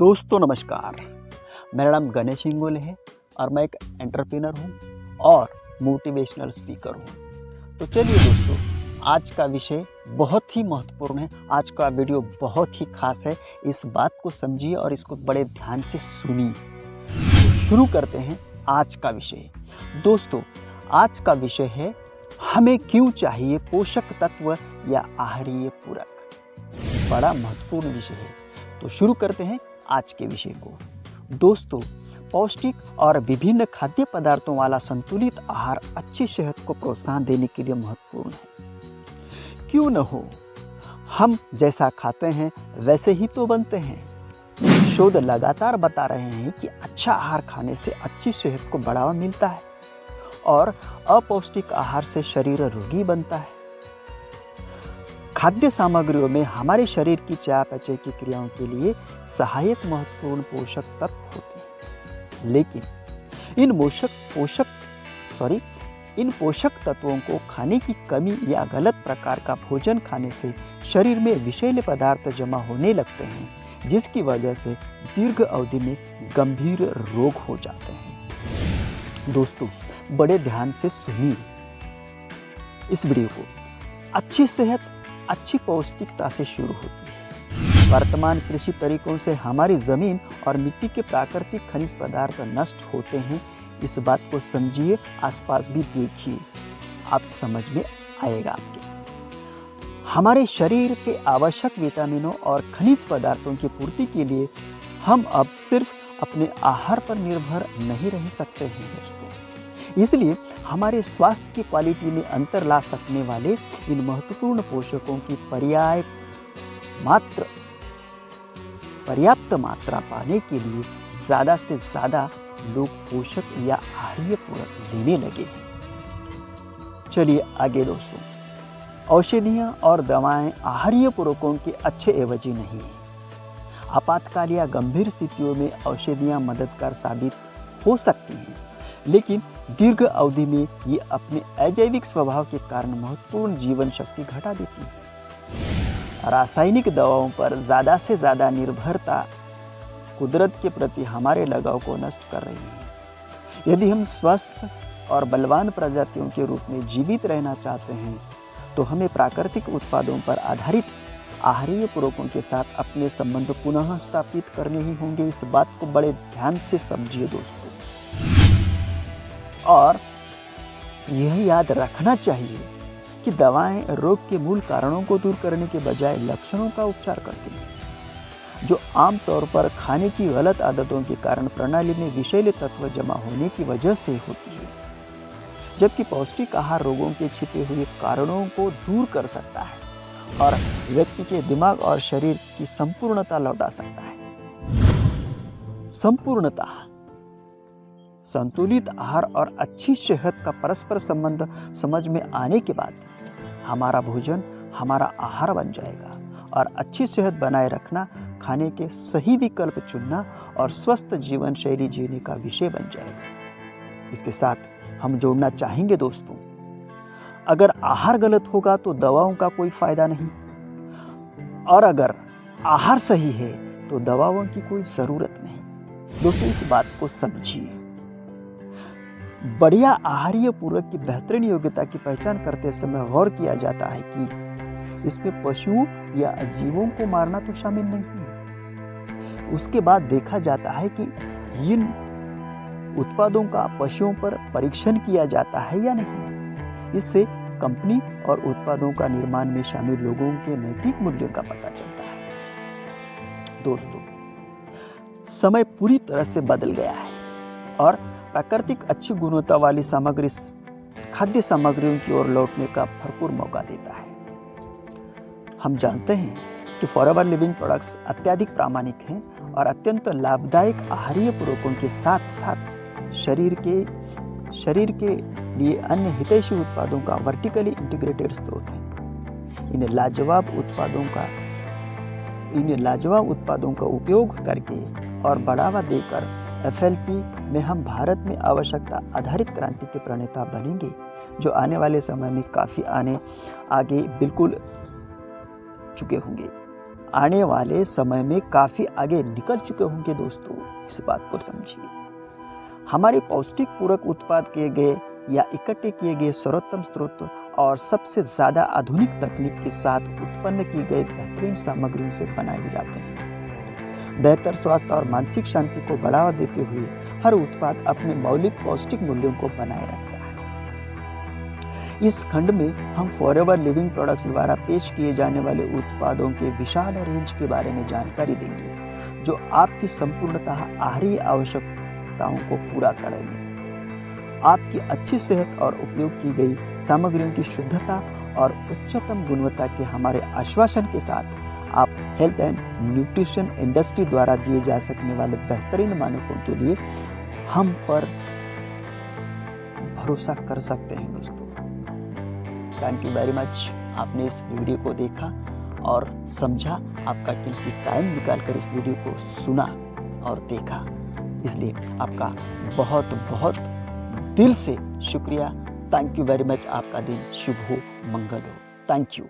दोस्तों नमस्कार, मेरा नाम गणेश इंगोले है और मैं एक एंटरप्रेन्योर हूँ और मोटिवेशनल स्पीकर हूँ। तो चलिए दोस्तों, आज का विषय बहुत ही महत्वपूर्ण है। आज का वीडियो बहुत ही खास है। इस बात को समझिए और इसको बड़े ध्यान से सुनिए। तो शुरू करते हैं आज का विषय। दोस्तों, आज का विषय है हमें क्यों चाहिए पोषक तत्व या आहारीय पूरक। बड़ा महत्वपूर्ण विषय है। तो शुरू करते हैं आज के विषय को। दोस्तों, पौष्टिक और विभिन्न खाद्य पदार्थों वाला संतुलित आहार अच्छी सेहत को प्रोत्साहन देने के लिए महत्वपूर्ण है। क्यों न हो, हम जैसा खाते हैं वैसे ही तो बनते हैं। शोध लगातार बता रहे हैं कि अच्छा आहार खाने से अच्छी सेहत को बढ़ावा मिलता है और अपौष्टिक आहार से शरीर रोगी बनता है। खाद्य सामग्रियों में हमारे शरीर की चयापचय की क्रियाओं के लिए सहायक महत्वपूर्ण पोषक तत्व होते हैं, लेकिन इन पोषक तत्वों को खाने की कमी या गलत प्रकार का भोजन खाने से शरीर में विषैले पदार्थ जमा होने लगते हैं, जिसकी वजह से दीर्घ अवधि में गंभीर रोग हो जाते हैं। दोस्तों, बड़े ध्यान से सुनिए इस वीडियो को। अच्छी सेहत अच्छी पौष्टिकता से शुरू होती है। वर्तमान कृषि तरीकों से हमारी जमीन और मिट्टी के प्राकृतिक खनिज पदार्थ नष्ट होते हैं। इस बात को समझिए, आसपास भी देखिए, आप समझ में आएगा आपके। हमारे शरीर के आवश्यक विटामिनों और खनिज पदार्थों की पूर्ति के लिए हम अब सिर्फ अपने आहार पर निर्भर नहीं रह सकते हैं दोस्तों। इसलिए हमारे स्वास्थ्य की क्वालिटी में अंतर ला सकने वाले इन महत्वपूर्ण पोषकों की पर्याप्त मात्रा पाने के लिए ज़्यादा से ज़्यादा लोग पोषक या आहारीय पूरक लेने लगे हैं। चलिए आगे दोस्तों। औषधियाँ और दवाएं आहारीय पूरकों के अच्छे एवजी नहीं हैं। आपातकाल या गंभीर स्थितियों में औषधियाँ मददगार साबित हो सकती हैं, लेकिन दीर्घ अवधि में ये अपने अजैविक स्वभाव के कारण महत्वपूर्ण जीवन शक्ति घटा देती है। रासायनिक दवाओं पर ज़्यादा से ज़्यादा निर्भरता कुदरत के प्रति हमारे लगाव को नष्ट कर रही है। यदि हम स्वस्थ और बलवान प्रजातियों के रूप में जीवित रहना चाहते हैं, तो हमें प्राकृतिक उत्पादों पर आधारित आहारीय पूरकों के साथ अपने संबंध पुनः स्थापित करने ही होंगे। इस बात को बड़े ध्यान से समझिए दोस्तों। और यह याद रखना चाहिए कि दवाएं रोग के मूल कारणों को दूर करने के बजाय लक्षणों का उपचार करती हैं, जो आमतौर पर खाने की गलत आदतों के कारण प्रणाली में विषैले तत्व जमा होने की वजह से होती है। जबकि पौष्टिक आहार रोगों के छिपे हुए कारणों को दूर कर सकता है और व्यक्ति के दिमाग और शरीर की संपूर्णता लौटा सकता है। संतुलित आहार और अच्छी सेहत का परस्पर संबंध समझ में आने के बाद हमारा भोजन हमारा आहार बन जाएगा और अच्छी सेहत बनाए रखना खाने के सही विकल्प चुनना और स्वस्थ जीवन शैली जीने का विषय बन जाएगा। इसके साथ हम जोड़ना चाहेंगे दोस्तों, अगर आहार गलत होगा तो दवाओं का कोई फायदा नहीं, और अगर आहार सही है तो दवाओं की कोई जरूरत नहीं। दोस्तों, इस बात को समझिए। बढ़िया आहारीय पूरक की बेहतरीन योग्यता की पहचान करते समय गौर किया जाता है कि इसमें पशुओं या जीवों को मारना तो शामिल नहीं है। उसके बाद देखा जाता है कि इन उत्पादों का पशुओं पर परीक्षण किया जाता है या नहीं। इससे कंपनी और उत्पादों का निर्माण में शामिल लोगों के नैतिक मूल्यों का पता चलता है। दोस्तों, समय पूरी तरह से बदल गया है और प्राकृतिक अच्छी गुणवत्ता वाली खाद्य सामग्रियों की ओर लौटने का भरपूर मौका देता है। हम जानते हैं कि फॉरएवर लिविंग प्रोडक्ट्स अत्यधिक प्रामाणिक हैं और अत्यंत लाभदायक आहारीय पूरकों के साथ साथ शरीर के लिए अन्य हितैषी उत्पादों का वर्टिकली इंटीग्रेटेड स्रोत हैं। इन लाजवाब उत्पादों का उपयोग करके और बढ़ावा देकर FLP में हम भारत में आवश्यकता आधारित क्रांति के प्रणेता बनेंगे, जो आने वाले समय में काफ़ी आगे बिल्कुल चुके होंगे। आने वाले समय में काफ़ी आगे निकल चुके होंगे दोस्तों, इस बात को समझिए। हमारे पौष्टिक पूरक उत्पाद किए गए या इकट्ठे किए गए सर्वोत्तम स्रोत और सबसे ज़्यादा आधुनिक तकनीक के साथ उत्पन्न की गई बेहतरीन सामग्रियों से बनाए जाते हैं। बेहतर स्वास्थ्य और मानसिक शांति को बढ़ावा देते हुए हर उत्पाद अपने मौलिक पौष्टिक मूल्यों को बनाए रखता है। इस खंड में हम फॉरएवर लिविंग प्रोडक्ट्स द्वारा पेश किए जाने वाले उत्पादों के विशाल रेंज के बारे में जानकारी देंगे, जो आपकी संपूर्णतः आहारी आवश्यकताओं को पूरा करेंगे। आपकी अच्छी सेहत और उपयोग की गई सामग्रियों की शुद्धता और उच्चतम गुणवत्ता के हमारे आश्वासन के साथ आप हेल्थ एंड न्यूट्रिशन इंडस्ट्री द्वारा दिए जा सकने वाले बेहतरीन मानकों के लिए हम पर भरोसा कर सकते हैं दोस्तों। Thank you very much. आपने इस वीडियो को देखा और समझा, आपका कीमती टाइम निकालकर इस वीडियो को सुना और देखा, इसलिए आपका बहुत बहुत दिल से शुक्रिया। Thank you very much. आपका दिन शुभ हो, मंगल हो। Thank you.